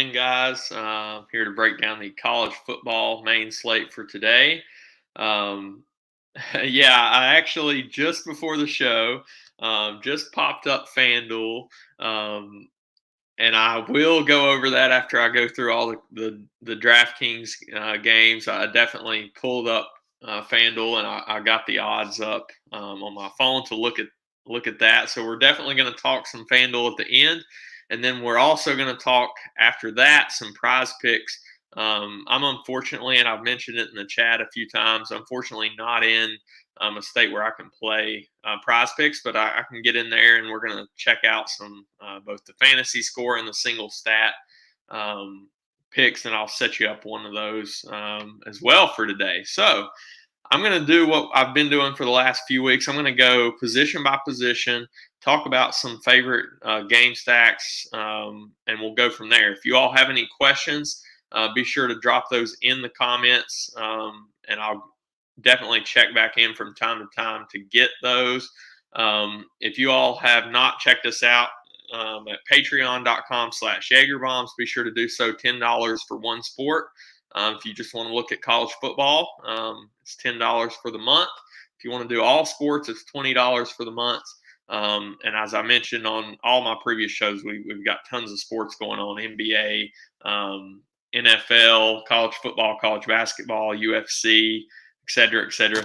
again, guys. Here to break down the college football main slate for today. Um, yeah, I actually just before the show just popped up Fanduel, um, and I will go over that after I go through all the DraftKings games. I definitely pulled up Fanduel and I got the odds up on my phone to look at that. So we're definitely going to talk some Fanduel at the end, and then we're also going to talk after that some Prize Picks. I'm unfortunately, and I've mentioned it in the chat a few times, unfortunately not in a state where I can play Prize Picks, but I can get in there and we're going to check out some both the fantasy score and the single stat picks, and I'll set you up one of those as well for today. So I'm going to do what I've been doing for the last few weeks. I'm going to go position by position, talk about some favorite game stacks, and we'll go from there. If you all have any questions, be sure to drop those in the comments, and I'll definitely check back in from time to time to get those. If you all have not checked us out at patreon.com/JagerBombs, be sure to do so. $10 for one sport. If you just want to look at college football, it's $10 for the month. If you want to do all sports, it's $20 for the month. And as I mentioned on all my previous shows, we've got tons of sports going on: NBA, NFL, college football, college basketball, UFC, et cetera, et cetera.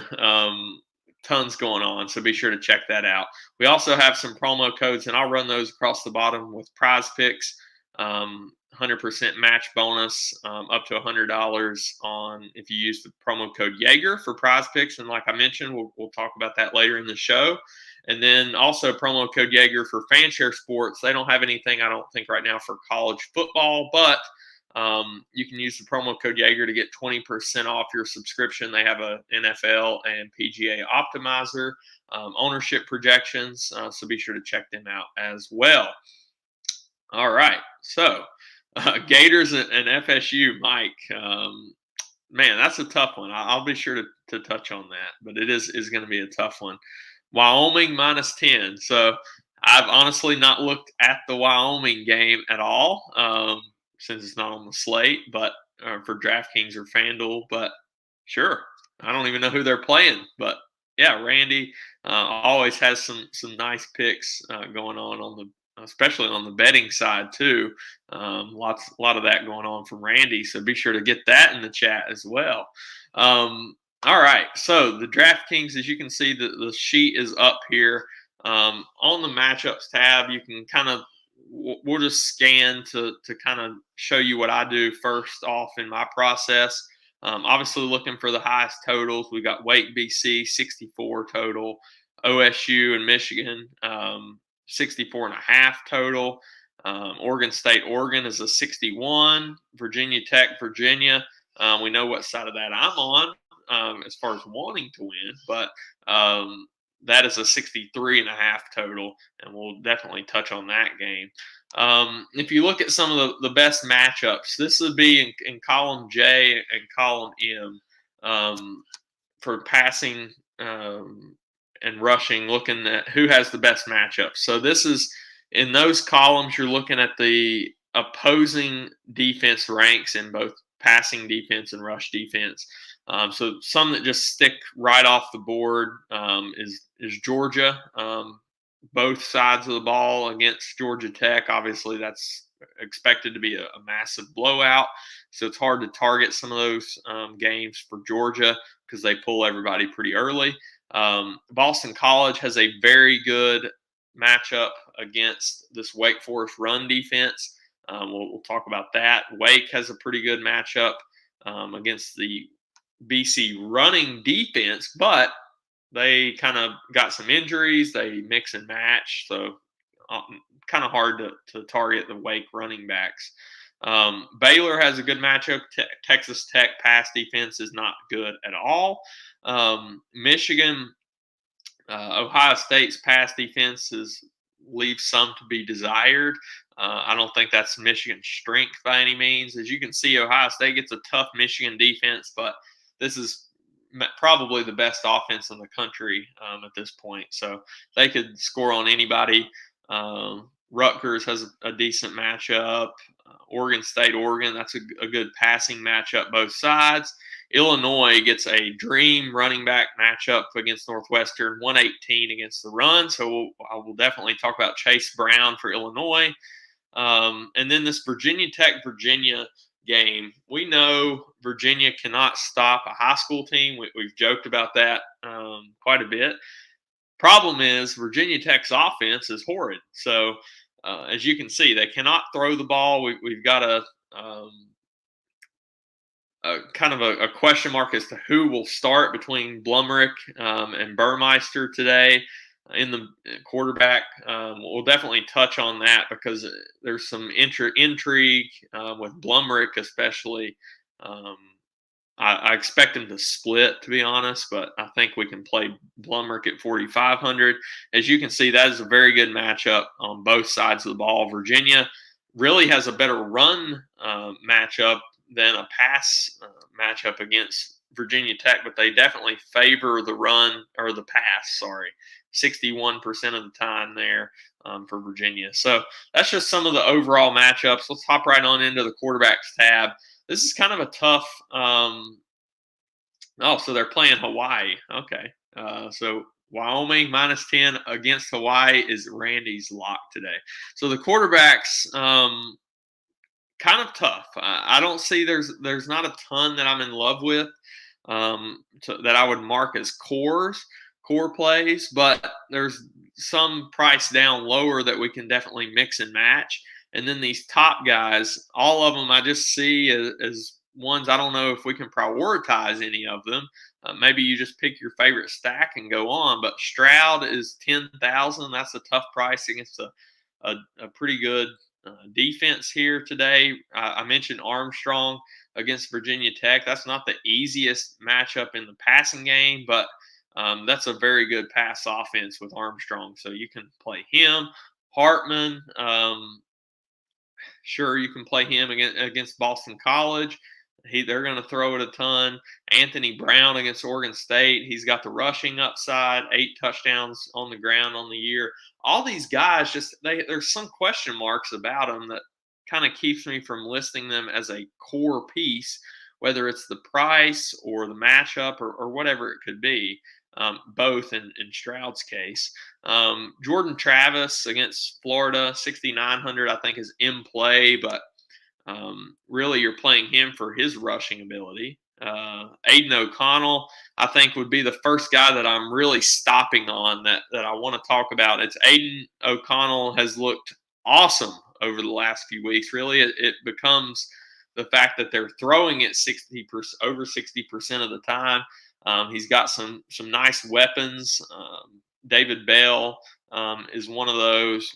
Tons going on, so be sure to check that out. We also have some promo codes, and I'll run those across the bottom with Prize Picks. 100% match bonus up to $100 on if you use the promo code Jaeger for Prize Picks. And like I mentioned, we'll talk about that later in the show. And then also promo code Jaeger for Fanshare Sports. They don't have anything, I don't think, right now for college football, but you can use the promo code Jaeger to get 20% off your subscription. They have a NFL and PGA optimizer, ownership projections, so be sure to check them out as well. All right, so Gators and FSU, Mike. Man, that's a tough one. I'll be sure to touch on that, but it is going to be a tough one. Wyoming -10. So I've honestly not looked at the Wyoming game at all since it's not on the slate, but for DraftKings or Fanduel. But sure, I don't even know who they're playing. But yeah, Randy always has some nice picks going on especially on the betting side too. A lot of that going on from Randy. So be sure to get that in the chat as well. All right, so the DraftKings, as you can see, the sheet is up here. On the matchups tab, you can kind of, we'll just scan to kind of show you what I do first off in my process. Obviously looking for the highest totals. We got Wake, BC, 64 total. OSU and Michigan, 64.5 total. Oregon State, Oregon is a 61. Virginia Tech, Virginia. We know what side of that I'm on. As far as wanting to win, but that is a 63.5 total, and we'll definitely touch on that game. If you look at some of the best matchups, this would be in column J and column M for passing and rushing, looking at who has the best matchups. So this is in those columns, you're looking at the opposing defense ranks in both passing defense and rush defense. So some that just stick right off the board is Georgia. Both sides of the ball against Georgia Tech. Obviously, that's expected to be a massive blowout. So it's hard to target some of those games for Georgia because they pull everybody pretty early. Boston College has a very good matchup against this Wake Forest run defense. We'll talk about that. Wake has a pretty good matchup against the BC running defense, but they kind of got some injuries. They mix and match, so kind of hard to target the Wake running backs. Baylor has a good matchup. Texas Tech pass defense is not good at all. Michigan, Ohio State's pass defense leaves some to be desired. I don't think that's Michigan's strength by any means. As you can see, Ohio State gets a tough Michigan defense, but this is probably the best offense in the country at this point. So they could score on anybody. Rutgers has a decent matchup. Oregon State, Oregon. That's a good passing matchup, both sides. Illinois gets a dream running back matchup against Northwestern, 118 against the run. So I will definitely talk about Chase Brown for Illinois. And then this Virginia Tech, Virginia game. We know Virginia cannot stop a high school team. We've joked about that quite a bit. Problem is Virginia Tech's offense is horrid. So as you can see, they cannot throw the ball. We've got a kind of a question mark as to who will start between Blumrick and Burmeister today in the quarterback. We'll definitely touch on that because there's some intrigue with Blumrick, especially. I expect him to split, to be honest, but I think we can play Blumrick at 4,500. As you can see, that is a very good matchup on both sides of the ball. Virginia really has a better run matchup than a pass matchup against Virginia Tech, but they definitely favor the run or the pass, 61% of the time there for Virginia. So that's just some of the overall matchups. Let's hop right on into the quarterbacks tab. This is kind of a tough so they're playing Hawaii. Okay. So Wyoming minus 10 against Hawaii is Randy's lock today. So the quarterbacks, kind of tough. I don't see there's not a ton that I'm in love with that I would mark as core plays, but there's some price down lower that we can definitely mix and match. And then these top guys, all of them I just see as ones I don't know if we can prioritize any of them. Maybe you just pick your favorite stack and go on. But Stroud is 10,000. That's a tough price against a pretty good defense here today. I mentioned Armstrong against Virginia Tech. That's not the easiest matchup in the passing game, but that's a very good pass offense with Armstrong. So you can play him. Hartman, sure, you can play him against Boston College. They're going to throw it a ton. Anthony Brown against Oregon State. He's got the rushing upside, 8 touchdowns on the ground on the year. All these guys, there's some question marks about them that kind of keeps me from listing them as a core piece, whether it's the price or the matchup or whatever it could be. Both in Stroud's case. Jordan Travis against Florida, 6,900, I think is in play, but really you're playing him for his rushing ability. Aiden O'Connell, I think, would be the first guy that I'm really stopping on that I want to talk about. It's Aiden O'Connell has looked awesome over the last few weeks. Really, it becomes the fact that they're throwing it over 60% of the time. He's got some nice weapons. David Bell is one of those.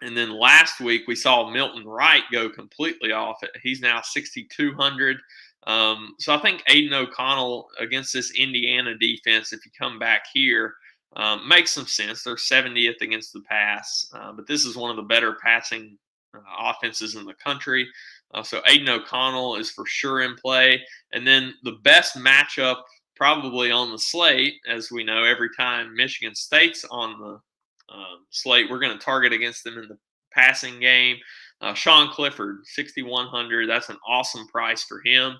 And then last week we saw Milton Wright go completely off. He's now 6,200. So I think Aiden O'Connell against this Indiana defense, if you come back here, makes some sense. They're 70th against the pass, but this is one of the better passing offenses in the country. So Aiden O'Connell is for sure in play. And then the best matchup probably on the slate, as we know, every time Michigan State's on the slate, we're going to target against them in the passing game. Sean Clifford, 6,100. That's an awesome price for him.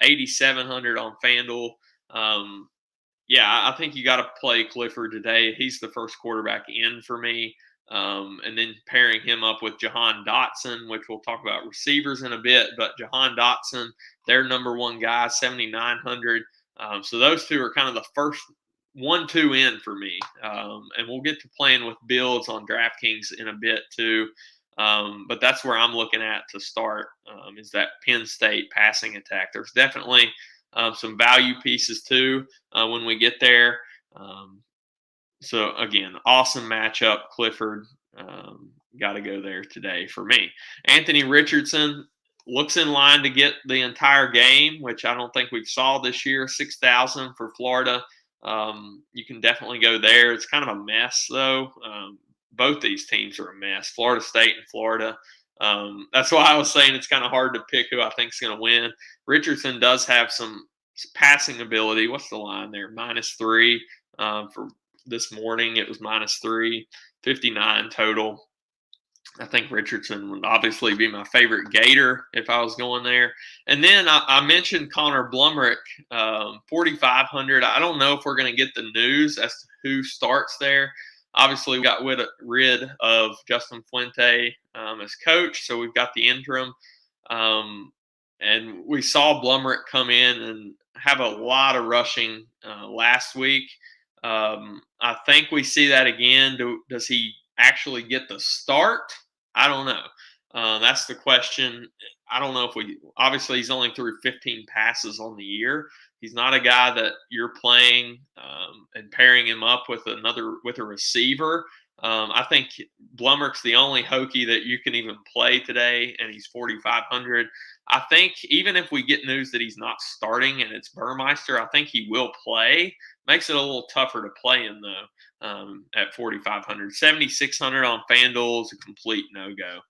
8,700 on Fanduel. I think you got to play Clifford today. He's the first quarterback in for me. And then pairing him up with Jahan Dotson, which we'll talk about receivers in a bit. But Jahan Dotson, their number one guy, 7,900. So those two are kind of the first 1-2 in for me. And we'll get to playing with builds on DraftKings in a bit too. But that's where I'm looking at to start is that Penn State passing attack. There's definitely some value pieces too when we get there. So again, awesome matchup. Clifford got to go there today for me. Anthony Richardson looks in line to get the entire game, which I don't think we've saw this year. 6,000 for Florida. You can definitely go there. It's kind of a mess though. Both these teams are a mess. Florida State and Florida. That's why I was saying it's kind of hard to pick who I think is going to win. Richardson does have some passing ability. What's the line there? -3 for this morning. It was -3, 59 total. I think Richardson would obviously be my favorite Gator if I was going there. And then I mentioned Conor Blumrick, 4,500. I don't know if we're going to get the news as to who starts there. Obviously, we got rid of Justin Fuente as coach, so we've got the interim. And we saw Blumrick come in and have a lot of rushing last week. I think we see that again. Does he actually get the start? I don't know. That's the question. I don't know if obviously he's only threw 15 passes on the year. He's not a guy that you're playing and pairing him up with a receiver. I think Blumrick's the only Hokie that you can even play today, and he's 4,500. I think even if we get news that he's not starting and it's Burmeister, I think he will play. Makes it a little tougher to play him though at 4,500. 7,600 on Fanduel is a complete no-go.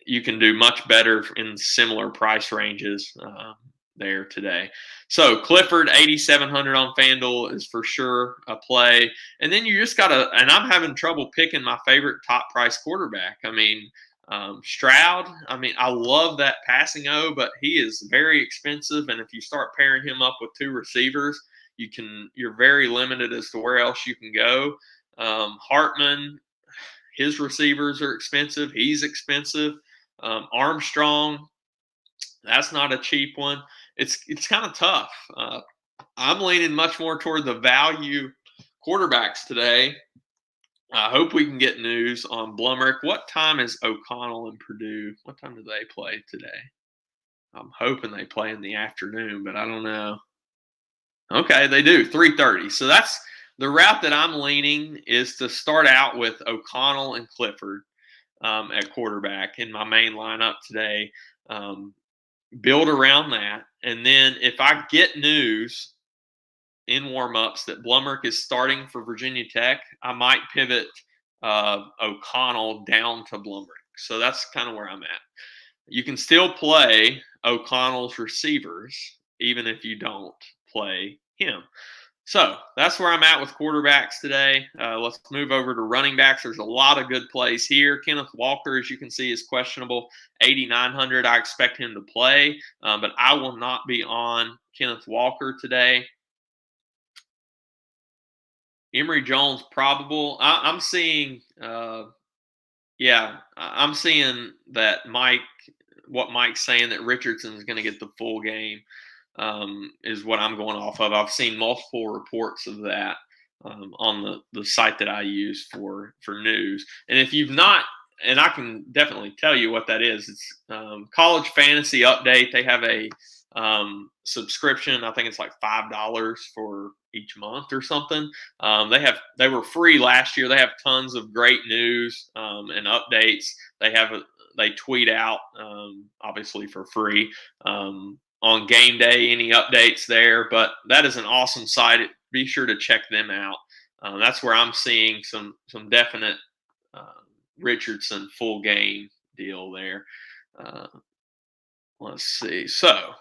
You can do much better in similar price ranges there today. So Clifford, 8,700 on Fanduel is for sure a play. And then you just got to, and I'm having trouble picking my favorite top price quarterback. I mean, Stroud, I love that passing O, but he is very expensive. And if you start pairing him up with two receivers, you're very limited as to where else you can go. Hartman, his receivers are expensive. He's expensive. Armstrong, that's not a cheap one. It's kind of tough. I'm leaning much more toward the value quarterbacks today. I hope we can get news on Blumrick. What time is O'Connell and Purdue? What time do they play today? I'm hoping they play in the afternoon, but I don't know. Okay, they do, 3:30. So that's the route that I'm leaning, is to start out with O'Connell and Clifford at quarterback in my main lineup today. Build around that. And then if I get news in warmups that Blumrick is starting for Virginia Tech, I might pivot O'Connell down to Blumrick. So that's kind of where I'm at. You can still play O'Connell's receivers even if you don't play him. So that's where I'm at with quarterbacks today. Let's move over to running backs. There's a lot of good plays here. Kenneth Walker, as you can see, is questionable. 8,900. I expect him to play, but I will not be on Kenneth Walker today. Emory Jones probable. I'm seeing, I'm seeing that what Mike's saying, that Richardson is going to get the full game. Is what I'm going off of. I've seen multiple reports of that on the site that I use for news. And if you've not, and I can definitely tell you what that is, it's College Fantasy Update. They have a subscription. I think it's like $5 for each month or something. They were free last year. They have tons of great news and updates. They tweet out obviously for free. On game day, any updates there, but that is an awesome site. Be sure to check them out. That's where I'm seeing some definite Richardson full game deal there. Let's see. So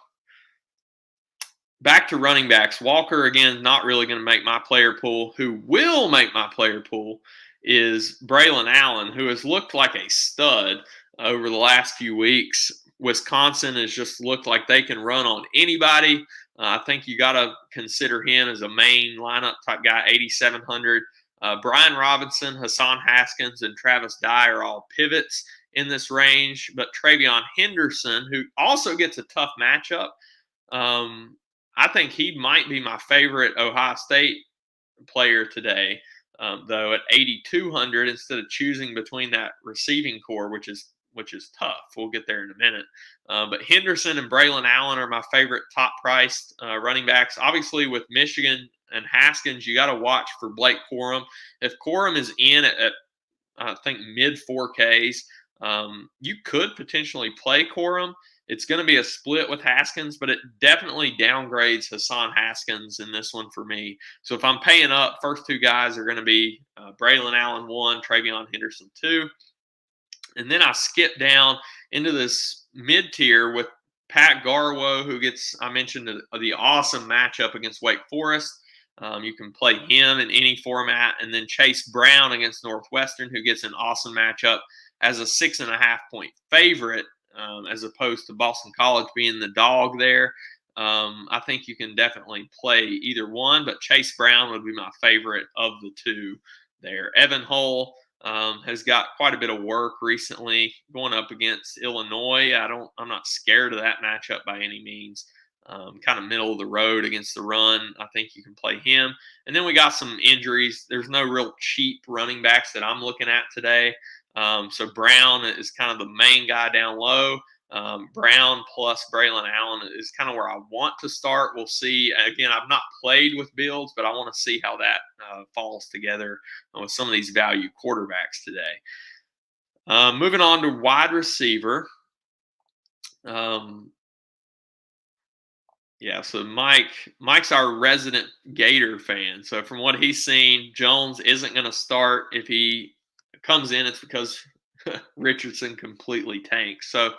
back to running backs. Walker, again, not really going to make my player pool. Who will make my player pool is Braylon Allen, who has looked like a stud over the last few weeks. Wisconsin has just looked like they can run on anybody. I think you got to consider him as a main lineup type guy, 8,700. Brian Robinson, Hassan Haskins, and Travis Dye are all pivots in this range. But Travion Henderson, who also gets a tough matchup, I think he might be my favorite Ohio State player today, though at 8,200 instead of choosing between that receiving core, which is tough. We'll get there in a minute. But Henderson and Braylon Allen are my favorite top-priced running backs. Obviously, with Michigan and Haskins, you got to watch for Blake Corum. If Corum is in at I think mid-4Ks, you could potentially play Corum. It's going to be a split with Haskins, but it definitely downgrades Hassan Haskins in this one for me. So if I'm paying up, first two guys are going to be Braylon Allen 1, Travion Henderson 2. And then I skip down into this mid-tier with Pat Garwo, who gets, I mentioned the awesome matchup against Wake Forest. You can play him in any format. And then Chase Brown against Northwestern, who gets an awesome matchup as a 6.5-point favorite, as opposed to Boston College being the dog there. I think you can definitely play either one, but Chase Brown would be my favorite of the two there. Evan Hull has got quite a bit of work recently going up against Illinois. I'm not scared of that matchup by any means. Kind of middle of the road against the run. I think you can play him. And then we got some injuries. There's no real cheap running backs that I'm looking at today. So Brown is kind of the main guy down low. Brown plus Braylon Allen is kind of where I want to start. We'll see. Again, I've not played with builds, but I want to see how that falls together with some of these value quarterbacks today. Moving on to wide receiver. So Mike's our resident Gator fan. So from what he's seen, Jones isn't going to start. If he comes in, it's because Richardson completely tanks. So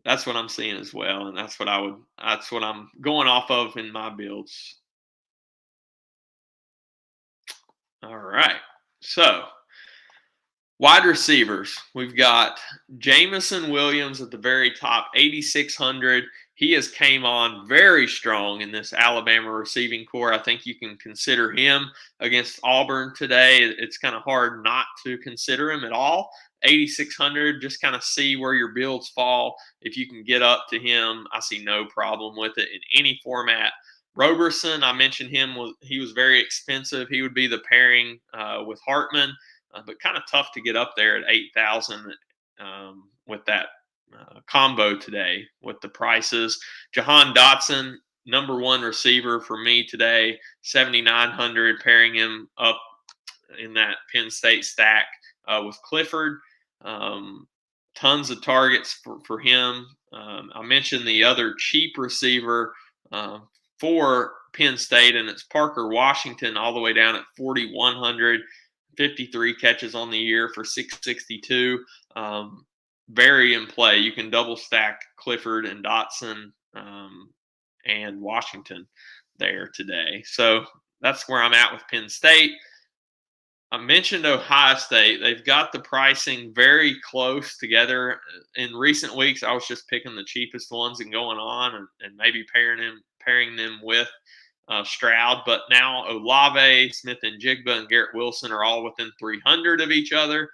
that's what I'm seeing as well, and that's what I'm going off of in my builds. All right, so wide receivers, we've got Jamison Williams at the very top, 8,600. He has came on very strong in this Alabama receiving core. I think you can consider him against Auburn today. It's kind of hard not to consider him at all. 8,600, just kind of see where your builds fall. If you can get up to him, I see no problem with it in any format. Roberson, I mentioned him. He was very expensive. He would be the pairing with Hartman, but kind of tough to get up there at 8,000 with that combo today with the prices. Jahan Dotson, number one receiver for me today, 7,900, pairing him up in that Penn State stack with Clifford. Tons of targets for him. I mentioned the other cheap receiver for Penn State, and it's Parker Washington, all the way down at 4,100, 53 catches on the year for 662. Very in play. You can double stack Clifford and Dotson and Washington there today. So that's where I'm at with Penn State. I mentioned Ohio State. They've got the pricing very close together. In recent weeks, I was just picking the cheapest ones and going on and maybe pairing them with Stroud. But now Olave, Smith and Jigba, and Garrett Wilson are all within 300 of each other.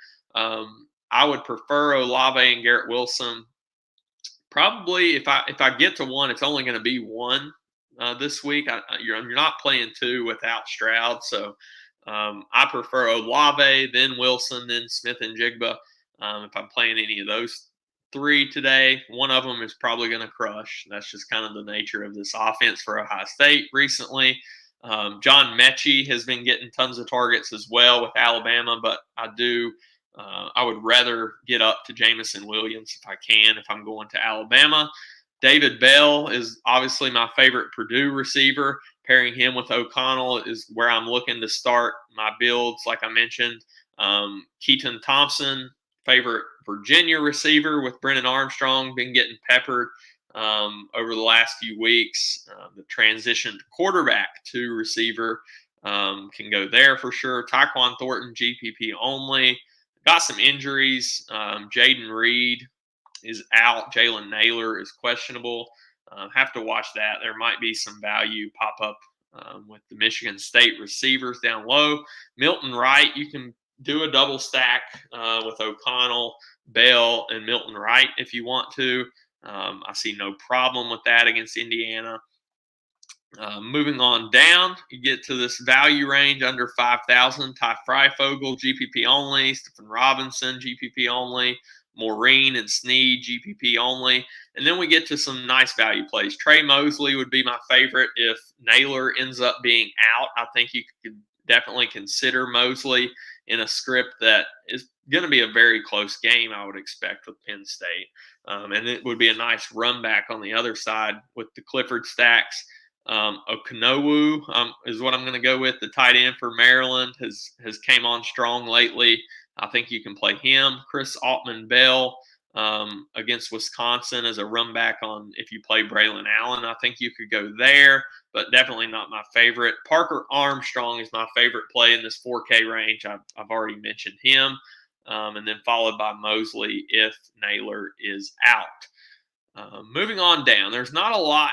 I would prefer Olave and Garrett Wilson. Probably if I get to one, it's only going to be one this week. You're not playing two without Stroud, so I prefer Olave, then Wilson, then Smith and Jigba. If I'm playing any of those three today, one of them is probably going to crush. That's just kind of the nature of this offense for Ohio State recently. John Mechie has been getting tons of targets as well with Alabama, but I would rather get up to Jamison Williams if I can, if I'm going to Alabama. David Bell is obviously my favorite Purdue receiver. Pairing him with O'Connell is where I'm looking to start my builds, like I mentioned. Keaton Thompson, favorite Virginia receiver with Brennan Armstrong, been getting peppered over the last few weeks. The transition to quarterback to receiver can go there for sure. Tyquan Thornton, GPP only. Got some injuries. Jaden Reed is out. Jalen Naylor is questionable. Have to watch that. There might be some value pop up with the Michigan State receivers down low. Milton Wright, you can do a double stack with O'Connell, Bell, and Milton Wright if you want to. I see no problem with that against Indiana. Moving on down, you get to this value range under 5,000. Ty Freifogel, GPP only. Stephen Robinson, GPP only. Maureen and Snead, GPP only. And then we get to some nice value plays. Trey Mosely would be my favorite if Naylor ends up being out. I think you could definitely consider Mosely in a script that is going to be a very close game, I would expect, with Penn State. And it would be a nice run back on the other side with the Clifford stacks. Okanowu is what I'm going to go with. The tight end for Maryland has came on strong lately. I think you can play him. Chris Altman-Bell, against Wisconsin as a run back on if you play Braylon Allen. I think you could go there, but definitely not my favorite. Parker Armstrong is my favorite play in this 4K range. I've already mentioned him. And then followed by Mosely if Naylor is out. Moving on down, there's not a lot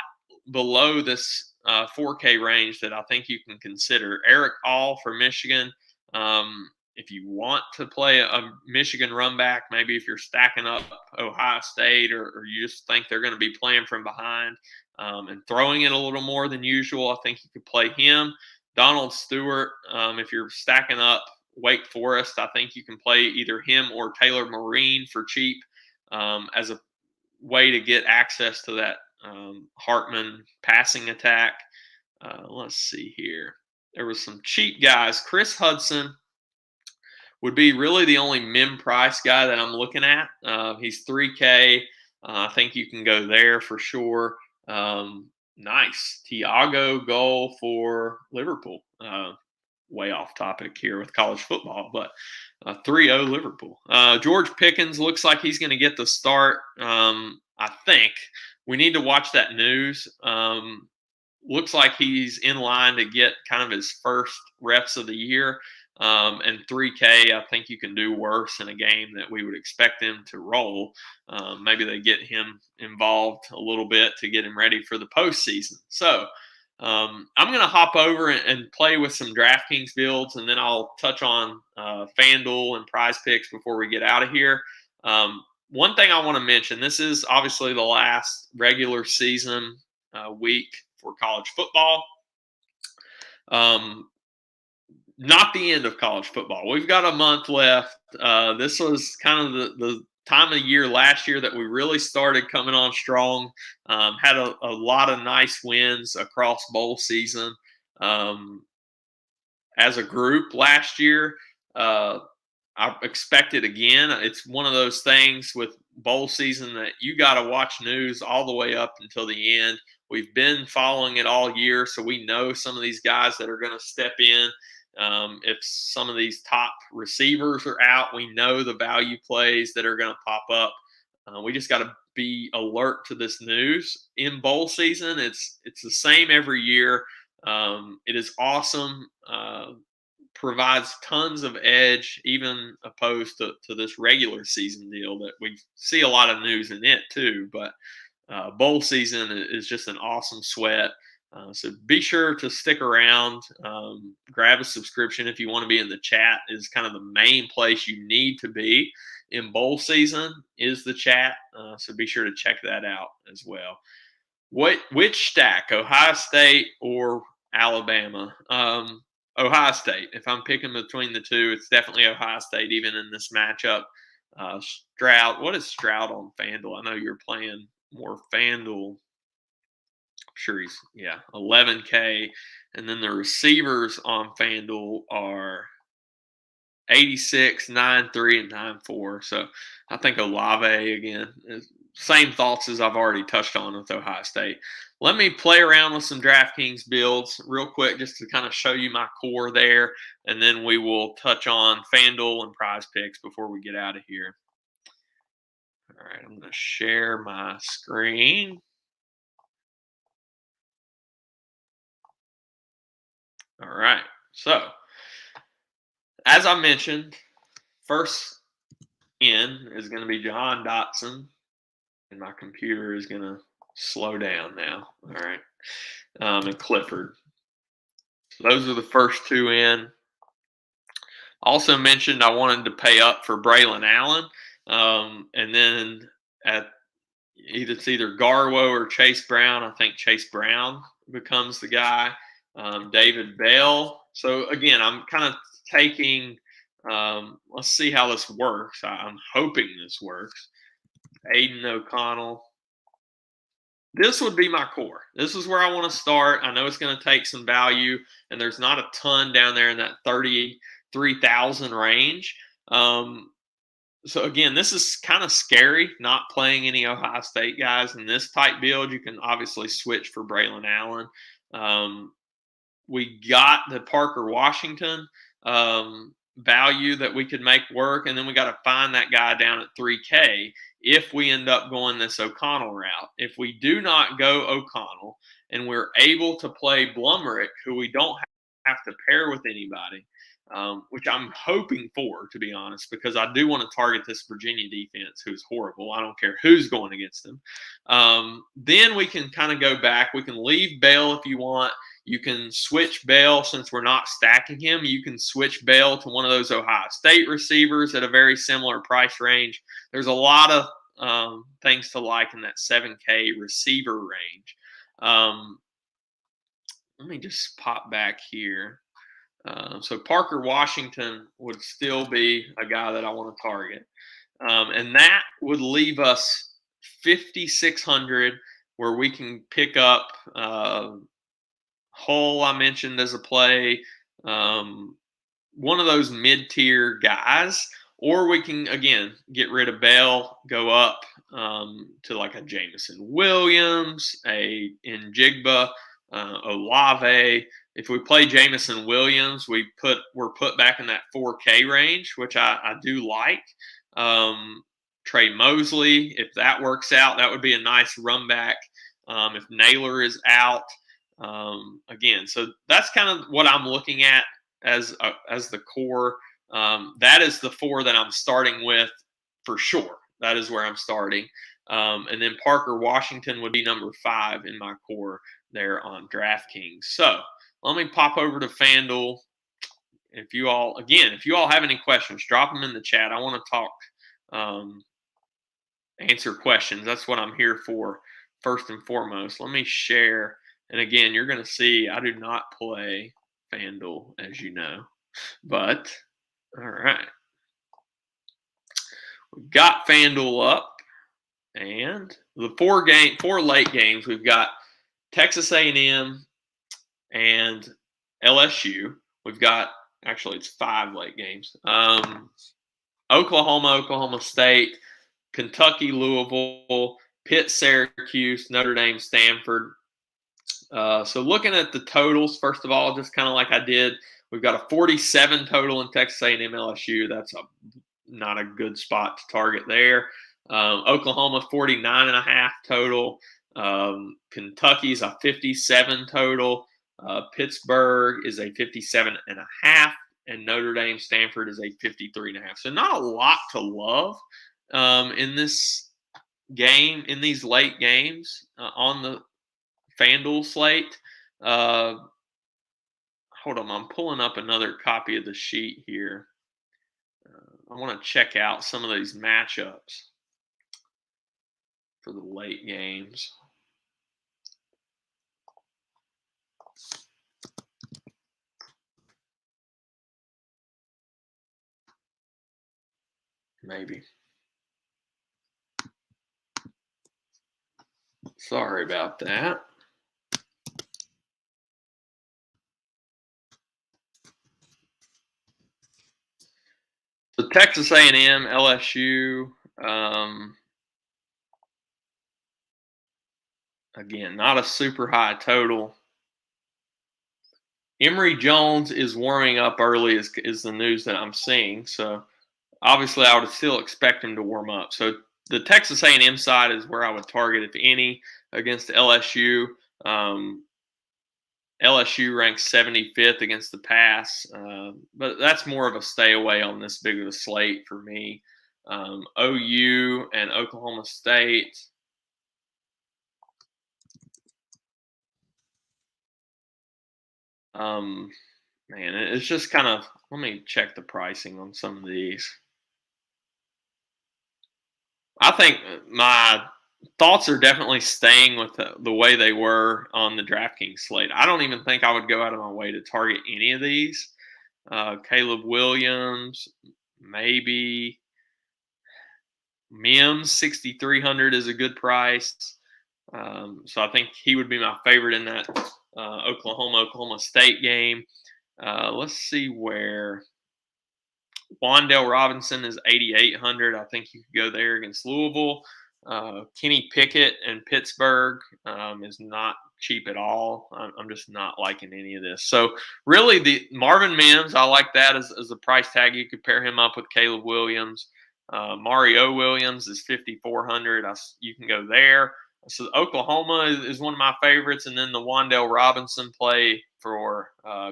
below this 4K range that I think you can consider. Eric All for Michigan. If you want to play a Michigan run back, maybe if you're stacking up Ohio State or you just think they're going to be playing from behind and throwing it a little more than usual, I think you could play him. Donald Stewart, if you're stacking up Wake Forest, I think you can play either him or Taylor Marine for cheap as a way to get access to that Hartman passing attack. Let's see here. There was some cheap guys. Chris Hudson would be really the only min price guy that I'm looking at. He's 3K. I think you can go there for sure. Nice. Thiago goal for Liverpool. Way off topic here with college football, but 3-0 Liverpool. George Pickens looks like he's going to get the start. I think we need to watch that news. Looks like he's in line to get kind of his first reps of the year. And 3K, I think you can do worse in a game that we would expect him to roll. Maybe they get him involved a little bit to get him ready for the postseason. So I'm going to hop over and play with some DraftKings builds, and then I'll touch on Fanduel and Prize Picks before we get out of here. One thing I want to mention, this is obviously the last regular season week for college football. Not the end of college football. We've got a month left. This was kind of the time of year last year that we really started coming on strong. Had a lot of nice wins across bowl season as a group last year. I expect it again. It's one of those things with bowl season that you got to watch news all the way up until the end. We've been following it all year, so we know some of these guys that are going to step in. If some of these top receivers are out, we know the value plays that are going to pop up. We just got to be alert to this news. In bowl season, it's the same every year. It is awesome. Provides tons of edge, even opposed to this regular season deal that we see a lot of news in it too. But bowl season is just an awesome sweat. So be sure to stick around, grab a subscription if you want to be in the chat. Is kind of the main place you need to be in bowl season is the chat. So be sure to check that out as well. Which stack, Ohio State or Alabama? Ohio State. If I'm picking between the two, it's definitely Ohio State, even in this matchup. Stroud, what is Stroud on Fanduel? I know you're playing more Fanduel. I'm sure he's 11K, and then the receivers on Fanduel are 86, 9.3, and 9.4. So I think Olave again. Same thoughts as I've already touched on with Ohio State. Let me play around with some DraftKings builds real quick just to kind of show you my core there, and then we will touch on Fanduel and Prize Picks before we get out of here. All right, I'm going to share my screen. All right, so as I mentioned, first in is going to be John Dotson, and my computer is going to slow down now. All right, and Clifford. So those are the first two in. Also mentioned I wanted to pay up for Braylon Allen, and then it's either Garwo or Chase Brown. I think Chase Brown becomes the guy. David Bell. So again, I'm kind of taking. Let's see how this works. I'm hoping this works. Aiden O'Connell. This would be my core. This is where I want to start. I know it's going to take some value, and there's not a ton down there in that 33,000 range. So again, this is kind of scary, not playing any Ohio State guys in this type build. You can obviously switch for Braylon Allen. We got the Parker Washington. value that we could make work, and then we got to find that guy down at 3K if we end up going this O'Connell route. If we do not go O'Connell and we're able to play Blumrick, who we don't have to pair with anybody, which I'm hoping for, to be honest, because I do want to target this Virginia defense, who's horrible. I don't care who's going against them. Then we can kind of go back. We can leave Bell if you want. You can switch Bell since we're not stacking him. You can switch Bell to one of those Ohio State receivers at a very similar price range. There's a lot of things to like in that 7K receiver range. Let me just pop back here. So Parker Washington would still be a guy that I want to target. And that would leave us 5,600 where we can pick up Hull, I mentioned as a play, one of those mid-tier guys, or we can, again, get rid of Bell, go up to like a Jameson Williams, a Njigba, Olave. If we play Jameson Williams, we're put back in that 4K range, which I do like. Trey Mosely, if that works out, that would be a nice run back. If Naylor is out, again, so that's kind of what I'm looking at as the core. That is the 4 that I'm starting with for sure. That is where I'm starting. And then Parker Washington would be number 5 in my core there on DraftKings. So let me pop over to Fanduel. If you all have any questions, drop them in the chat. I want to talk, answer questions. That's what I'm here for first and foremost. Let me share. And again, you're going to see I do not play Fanduel, as you know. But, all right. We've got Fanduel up. And the 4 late games, we've got Texas A&M and LSU. We've got, actually, it's 5 late games. Oklahoma State, Kentucky, Louisville, Pitt, Syracuse, Notre Dame, Stanford. So looking at the totals, first of all, just kind of like I did, we've got a 47 total in Texas A&M LSU. That's not a good spot to target there. Oklahoma 49.5 total. Kentucky's a 57 total. Pittsburgh is a 57.5, and Notre Dame Stanford is a 53.5. So not a lot to love in this game, in these late games on the Fanduel slate. Hold on, I'm pulling up another copy of the sheet here. I want to check out some of these matchups for the late games. Maybe. Sorry about that. So Texas A&M, LSU, again, not a super high total. Emory Jones is warming up early is the news that I'm seeing. So obviously I would still expect him to warm up. So the Texas A&M side is where I would target, if any, against LSU. LSU ranks 75th against the pass, but that's more of a stay away on this big of a slate for me. OU and Oklahoma State. Man, it's just kind of, let me check the pricing on some of these. I think my thoughts are definitely staying with the way they were on the DraftKings slate. I don't even think I would go out of my way to target any of these. Caleb Williams, maybe. Mims, 6,300 is a good price. So I think he would be my favorite in that Oklahoma State game. Let's see where Wandale Robinson is 8,800. I think you could go there against Louisville. Kenny Pickett in Pittsburgh is not cheap at all. I'm just not liking any of this. So really, the Marvin Mims, I like that as a price tag. You could pair him up with Caleb Williams. Mario Williams is 5,400. You can go there. So Oklahoma is one of my favorites, and then the Wan'Dale Robinson play for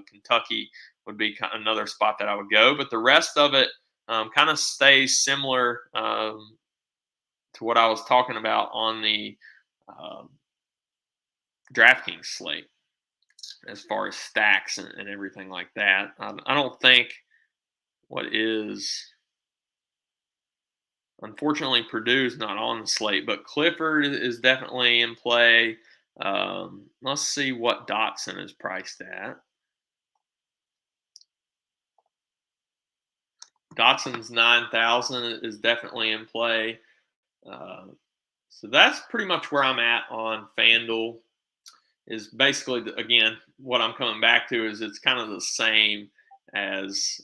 Kentucky would be another spot that I would go. But the rest of it kind of stays similar to what I was talking about on the DraftKings slate as far as stacks and everything like that. I don't think what is, unfortunately, Purdue's not on the slate, but Clifford is definitely in play. Let's see what Dotson is priced at. Dotson's 9,000 is definitely in play. So that's pretty much where I'm at on Fanduel. Is basically, again, what I'm coming back to is it's kind of the same as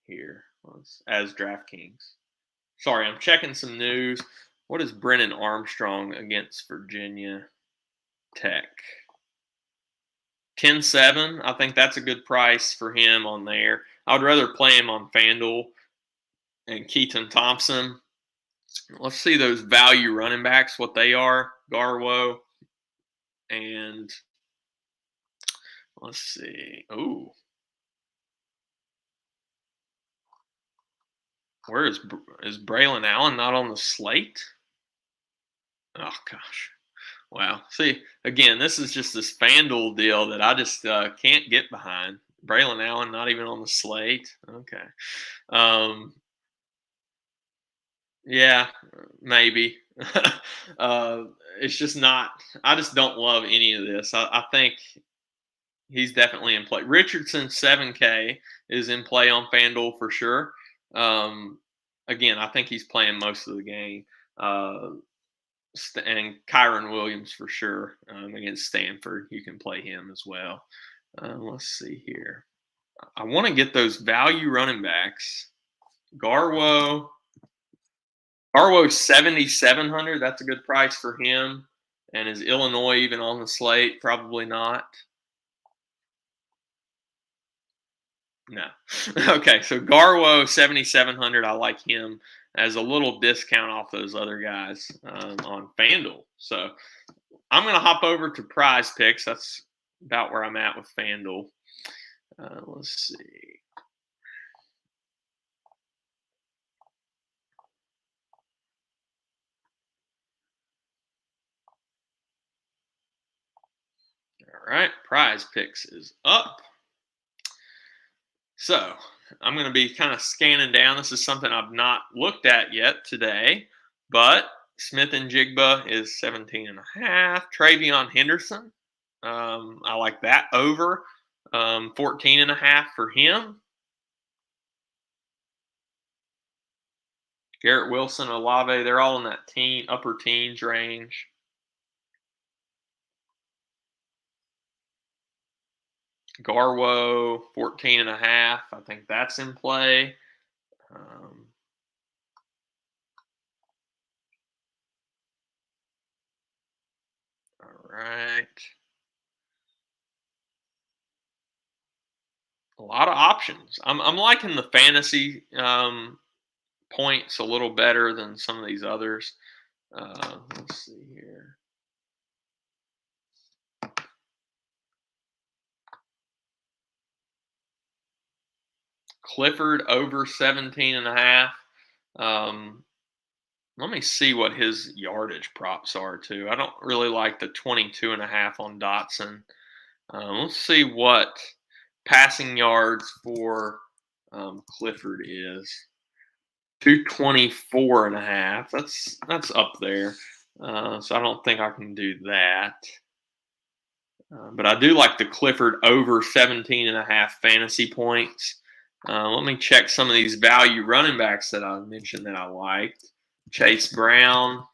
here as DraftKings. Sorry, I'm checking some news. What is Brennan Armstrong against Virginia Tech? 10-7. I think that's a good price for him on there. I would rather play him on Fanduel and Keaton Thompson. Let's see those value running backs, what they are. Garwo. And let's see. Ooh. Where is Braylon Allen not on the slate? Oh, gosh. Wow. See, again, this is just this FanDuel deal that I just can't get behind. Braylon Allen not even on the slate. Okay. Yeah, maybe. It's just not – I just don't love any of this. I think he's definitely in play. Richardson, 7K, is in play on FanDuel for sure. Again, I think he's playing most of the game. And Kyron Williams for sure against Stanford. You can play him as well. Let's see here. I want to get those value running backs. Garwo 7,700. That's a good price for him. And is Illinois even on the slate? Probably not. No. Okay, so Garwo 7,700. I like him as a little discount off those other guys on FanDuel. So I'm going to hop over to Prize Picks. That's about where I'm at with FanDuel. Let's see. All right, Prize Picks is up. So I'm going to be kind of scanning down. This is something I've not looked at yet today, but Smith and Jigba is 17.5. Travion Henderson, I like that over 14.5 for him. Garrett Wilson, Olave, they're all in that upper teens range. Garwo, 14.5. I think that's in play. All right. A lot of options. I'm liking the fantasy points a little better than some of these others. Let's see here. Clifford over 17.5. Let me see what his yardage props are too. I don't really like the 22.5 on Dotson. Let's see what passing yards for Clifford is. 224.5. That's up there. So I don't think I can do that. But I do like the Clifford over 17.5 fantasy points. Let me check some of these value running backs that I mentioned that I liked. Chase Brown,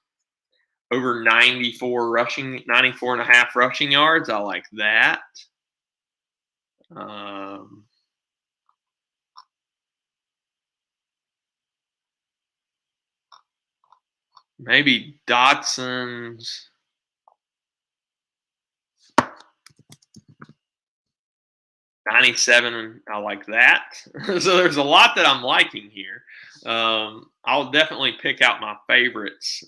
over 94.5 rushing yards. I like that. maybe Dotson's 97. I like that. So there's a lot that I'm liking here. I'll definitely pick out my favorites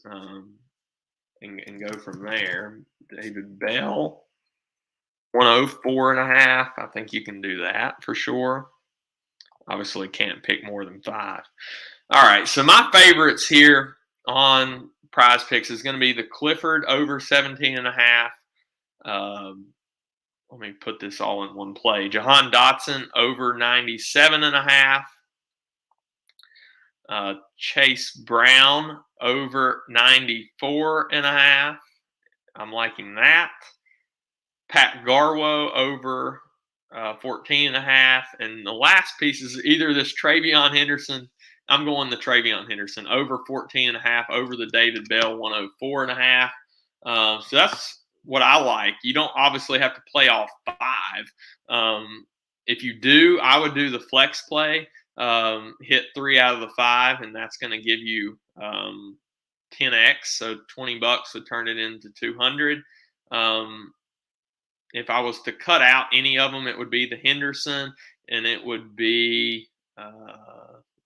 and go from there. David Bell, 104.5. I think you can do that for sure. Obviously, can't pick more than 5. All right, so my favorites here on Prize Picks is going to be the Clifford over 17.5. Let me put this all in one play. Jahan Dotson over 97.5. Chase Brown over 94.5. I'm liking that. Pat Garwo over 14.5. And the last piece is either this Travion Henderson. I'm going the Travion Henderson over 14.5 over the David Bell 104.5. So that's what I like. You don't obviously have to play all 5. If you do, I would do the flex play. Hit 3 out of the 5, and that's going to give you 10x. So $20 would turn it into 200. If I was to cut out any of them, it would be the Henderson, and it would be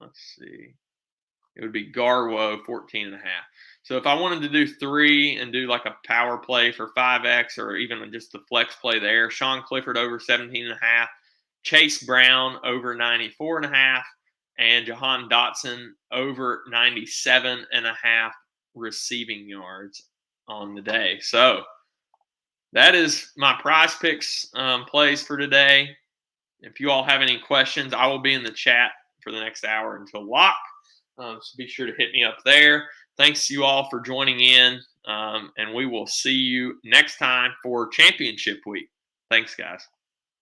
let's see, it would be Garwo 14.5. So if I wanted to do 3 and do like a power play for 5x, or even just the flex play there, Sean Clifford over 17.5, Chase Brown over 94.5, and Jahan Dotson over 97.5 receiving yards on the day. So that is my Prize Picks plays for today. If you all have any questions, I will be in the chat for the next hour until lock. So be sure to hit me up there. Thanks you all for joining in, and we will see you next time for championship week. Thanks, guys.